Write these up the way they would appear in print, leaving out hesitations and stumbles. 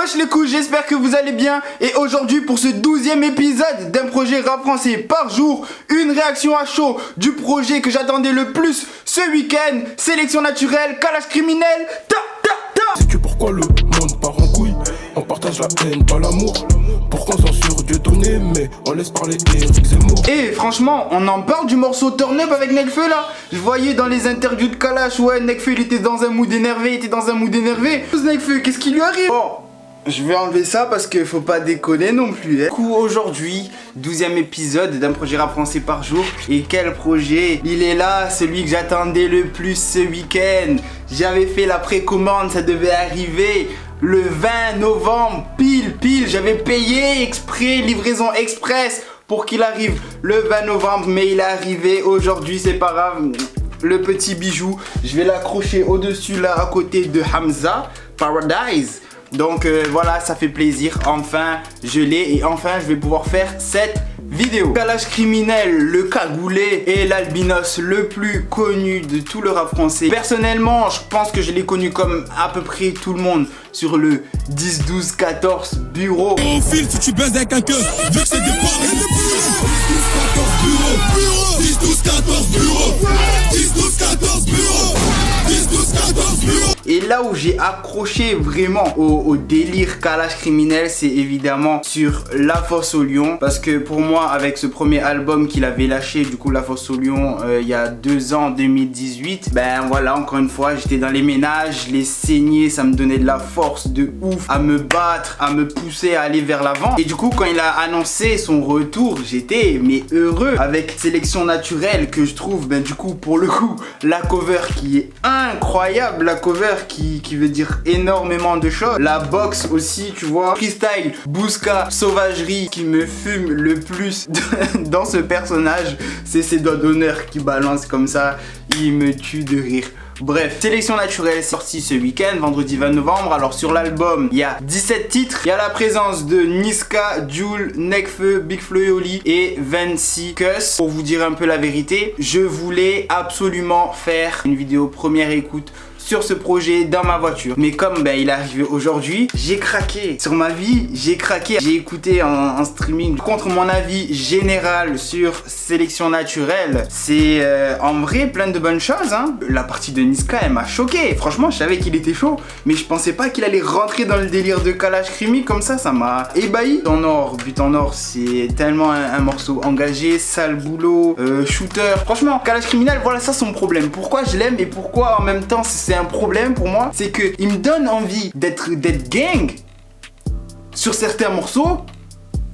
Wesh les couilles, j'espère que vous allez bien. Et aujourd'hui pour ce 12e épisode d'un projet rap français par jour, une réaction à chaud du projet que j'attendais le plus ce week-end. Sélection naturelle, calage criminel, ta ta ta. Sais-tu pourquoi le monde part en couille? On partage la haine, pas l'amour. Pourquoi on censure Dieu donné, mais on laisse parler Eric Zemmour. Et franchement, on en parle du morceau Turn Up avec Nekfeu là. Je voyais dans les interviews de Kalash, ouais, Nekfeu il était dans un mood énervé, Nekfeu, qu'est-ce qui lui arrive? Bon, je vais enlever ça parce qu'il faut pas déconner non plus. Du coup, aujourd'hui, 12e épisode d'un projet rap français par jour. Et quel projet? Il est là, celui que j'attendais le plus ce week-end. J'avais fait la précommande, ça devait arriver le 20 novembre, pile, j'avais payé exprès, livraison express pour qu'il arrive le 20 novembre, mais il est arrivé aujourd'hui, c'est pas grave. Le petit bijou, je vais l'accrocher au-dessus là, à côté de Hamza, Paradise. Donc voilà, ça fait plaisir, enfin je l'ai et enfin je vais pouvoir faire cette vidéo. Calage criminel, le cagoulé et l'albinos le plus connu de tout le rap français. Personnellement, je pense que je l'ai connu comme à peu près tout le monde sur le 10, 12, 14 bureau. Au fil, si tu baises avec un queue, vu que c'est des paris. 10, 12, 14 bureaux. 10, 12, 14 bureaux. 10, 12, 14 bureaux. Et là où j'ai accroché vraiment au délire calage criminel, c'est évidemment sur La Fosse au Lion. Parce que pour moi, avec ce premier album qu'il avait lâché, du coup La Fosse au Lion, il y a 2 ans, 2018, ben voilà, encore une fois, j'étais dans les ménages, je l'ai saigné, ça me donnait de la force de ouf à me battre, à me pousser à aller vers l'avant. Et du coup, quand il a annoncé son retour, j'étais mais heureux avec Sélection naturelle que je trouve, ben du coup, pour le coup, la cover qui est incroyable, la cover qui veut dire énormément de choses. La box aussi, tu vois. Freestyle, Bouska, sauvagerie qui me fume le plus dans ce personnage. C'est ses doigts d'honneur qui balancent comme ça. Il me tue de rire. Bref, Sélection naturelle sortie ce week-end, vendredi 20 novembre. Alors sur l'album, il y a 17 titres. Il y a la présence de Niska, Jul, Nekfeu, Big Flo et Oli et Vinci Cuss. Pour vous dire un peu la vérité, je voulais absolument faire une vidéo première écoute sur ce projet dans ma voiture. Mais comme ben, il est arrivé aujourd'hui, j'ai craqué. Sur ma vie, j'ai craqué. J'ai écouté en streaming. Contre mon avis général sur Sélection naturelle, c'est en vrai plein de bonnes choses. Hein. La partie de Niska, elle m'a choqué. Franchement, je savais qu'il était chaud, mais je pensais pas qu'il allait rentrer dans le délire de calage crimi comme ça. Ça m'a ébahi. But en or, c'est tellement un morceau engagé, sale boulot, shooter. Franchement, calage criminel, voilà ça son problème. Pourquoi je l'aime et pourquoi en même temps c'est un problème pour moi, c'est que il me donne envie d'être gang sur certains morceaux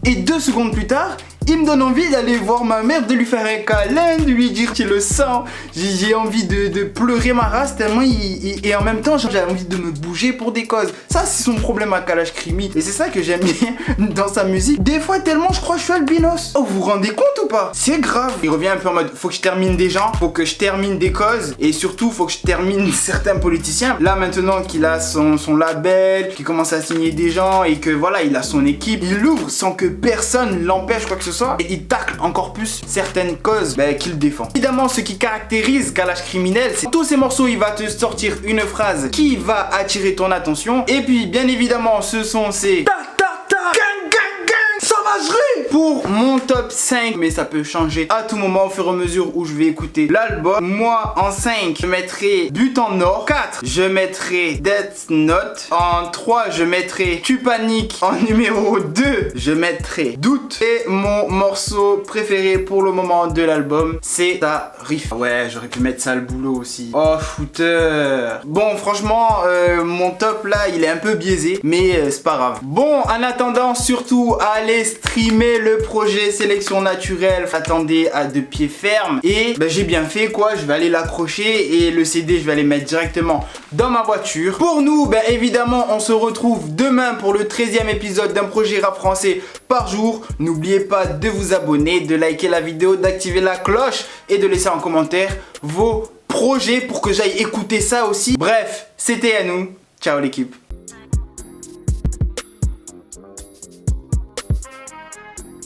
et 2 secondes plus tard il me donne envie d'aller voir ma mère, de lui faire un câlin, de lui dire tu le sens. J'ai envie de pleurer ma race tellement et en même temps j'ai envie de me bouger pour des causes. Ça c'est son problème à Calage Crimi. Et c'est ça que j'aime bien dans sa musique. Des fois tellement je crois que je suis albinos. Oh, vous vous rendez compte ou pas? C'est grave. Il revient un peu en mode faut que je termine des gens, faut que je termine des causes et surtout faut que je termine certains politiciens. Là maintenant qu'il a son label, qu'il commence à signer des gens et que voilà il a son équipe, il l'ouvre sans que personne l'empêche quoi que ce soit. Et il tacle encore plus certaines causes qu'il défend. Évidemment, ce qui caractérise Calage criminel, c'est tous ces morceaux, il va te sortir une phrase qui va attirer ton attention. Et puis, bien évidemment, ce sont ces sauvagerie pour mon top 5, mais ça peut changer à tout moment au fur et à mesure où je vais écouter l'album. Moi en 5 je mettrai But en or. 4 je mettrai Death Note. En 3 je mettrai Tu paniques. En numéro 2 je mettrai Doute. Et mon morceau préféré pour le moment de l'album, c'est ta riff. Ouais, j'aurais pu mettre ça le boulot aussi. Oh shooter. Bon franchement mon top là il est un peu biaisé, mais c'est pas grave. Bon en attendant, surtout allez streamer le projet Sélection naturelle. Attendez à de pied ferme. Et ben, j'ai bien fait quoi. Je vais aller l'accrocher et le CD je vais aller mettre directement dans ma voiture. Pour nous, ben, évidemment on se retrouve demain pour le 13e épisode d'un projet rap français par jour. N'oubliez pas de vous abonner, de liker la vidéo, d'activer la cloche et de laisser en commentaire vos projets pour que j'aille écouter ça aussi. Bref, c'était à nous. Ciao l'équipe.